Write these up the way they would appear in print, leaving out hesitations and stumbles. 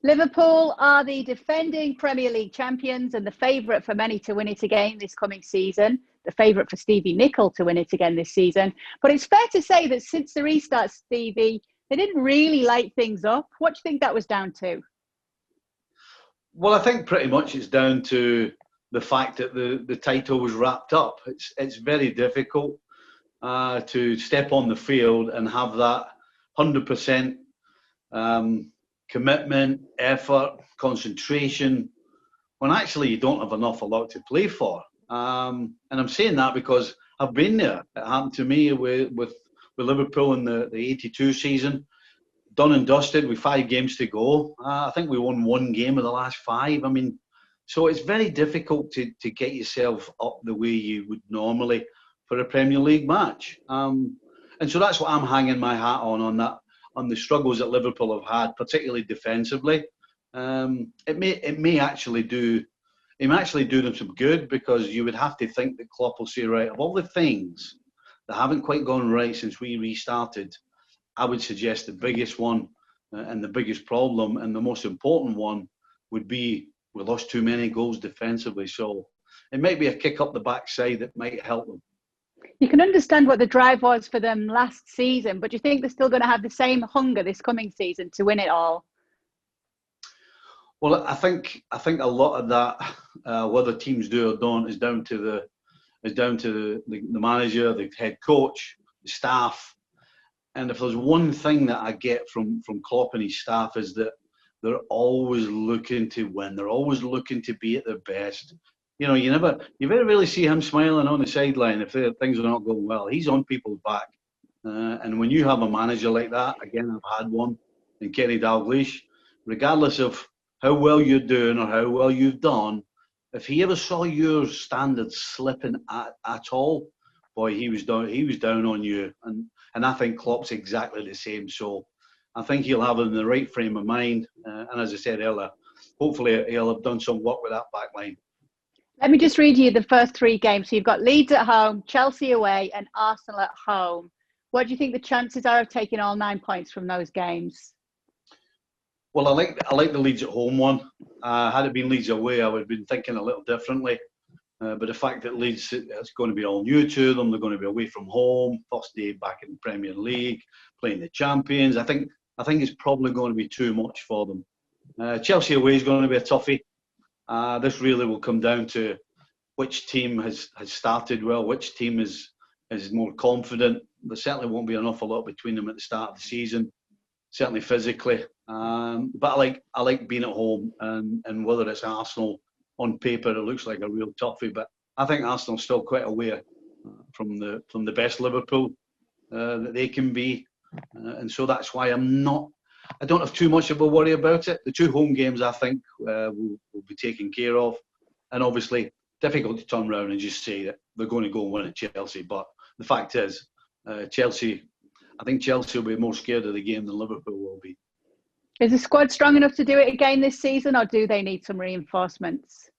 Liverpool are the defending Premier League champions and the favourite for many to win it again this coming season. The favourite for Stevie Nicol to win it again this season. But it's fair to say that since the restart, Stevie, they didn't really light things up. What do you think that was down to? Well, I think pretty much it's down to the fact that the title was wrapped up. It's very difficult to step on the field and have that 100% commitment, effort, concentration, when actually you don't have an awful lot to play for. And I'm saying that because I've been there. It happened to me with Liverpool in the 82 season. Done and dusted with 5 games to go. I think we won 1 game of the last 5. I mean, so it's very difficult to get yourself up the way you would normally for a Premier League match. And so that's what I'm hanging my hat on the struggles that Liverpool have had, particularly defensively. It may actually do them some good, because you would have to think that Klopp will say, right, of all the things that haven't quite gone right since we restarted, I would suggest the biggest one and the biggest problem and the most important one would be we lost too many goals defensively. So it might be a kick up the backside that might help them. You can understand what the drive was for them last season, but do you think they're still going to have the same hunger this coming season to win it all? Well, I think a lot of that, whether teams do or don't, is down to the manager, the head coach, the staff. And if there's one thing that I get from Klopp and his staff, is that they're always looking to win. They're always looking to be at their best. You know, you very rarely see him smiling on the sideline if things are not going well. He's on people's back. And when you have a manager like that, again, I've had one in Kenny Dalglish, regardless of how well you're doing or how well you've done, if he ever saw your standards slipping at all, boy, he was down on you. And I think Klopp's exactly the same. So I think he'll have him in the right frame of mind. And as I said earlier, hopefully he'll have done some work with that back line. Let me just read you the first 3 games. So you've got Leeds at home, Chelsea away, and Arsenal at home. What do you think the chances are of taking all 9 points from those games? Well, I like the Leeds at home one. Had it been Leeds away, I would have been thinking a little differently. But the fact that Leeds, it's going to be all new to them. They're going to be away from home, first day back in the Premier League, playing the champions. I think it's probably going to be too much for them. Chelsea away is going to be a toughie. This really will come down to which team has started well, which team is more confident. There certainly won't be an awful lot between them at the start of the season, certainly physically. But I like being at home, and whether it's Arsenal, on paper it looks like a real toughie, but I think Arsenal's still quite aware from the best Liverpool that they can be, and so that's why I don't have too much of a worry about it. The 2 home games, I think, will be taken care of. And obviously, difficult to turn around and just say that they're going to go and win at Chelsea. But the fact is, I think Chelsea will be more scared of the game than Liverpool will be. Is the squad strong enough to do it again this season, or do they need some reinforcements?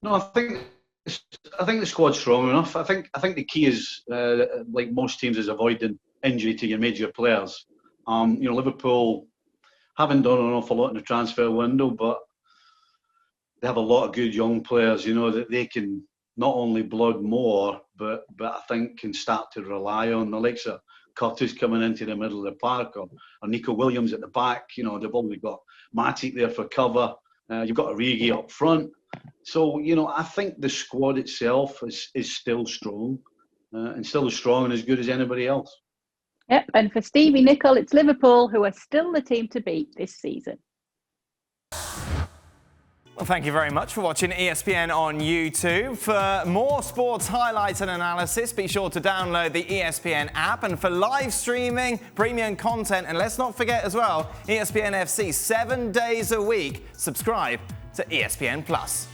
No, I think the squad's strong enough. I think the key is, like most teams, is avoiding injury to your major players. Liverpool haven't done an awful lot in the transfer window, but they have a lot of good young players, that they can not only blood more, but I think can start to rely on. The likes of Curtis coming into the middle of the park, or Nico Williams at the back. They've already got Matic there for cover. You've got Origi up front. So, I think the squad itself is still strong, and still as strong and as good as anybody else. Yep, and for Stevie Nicol, it's Liverpool who are still the team to beat this season. Well, thank you very much for watching ESPN on YouTube. For more sports highlights and analysis, be sure to download the ESPN app. And for live streaming, premium content, and let's not forget as well, ESPN FC 7 days a week. Subscribe to ESPN Plus.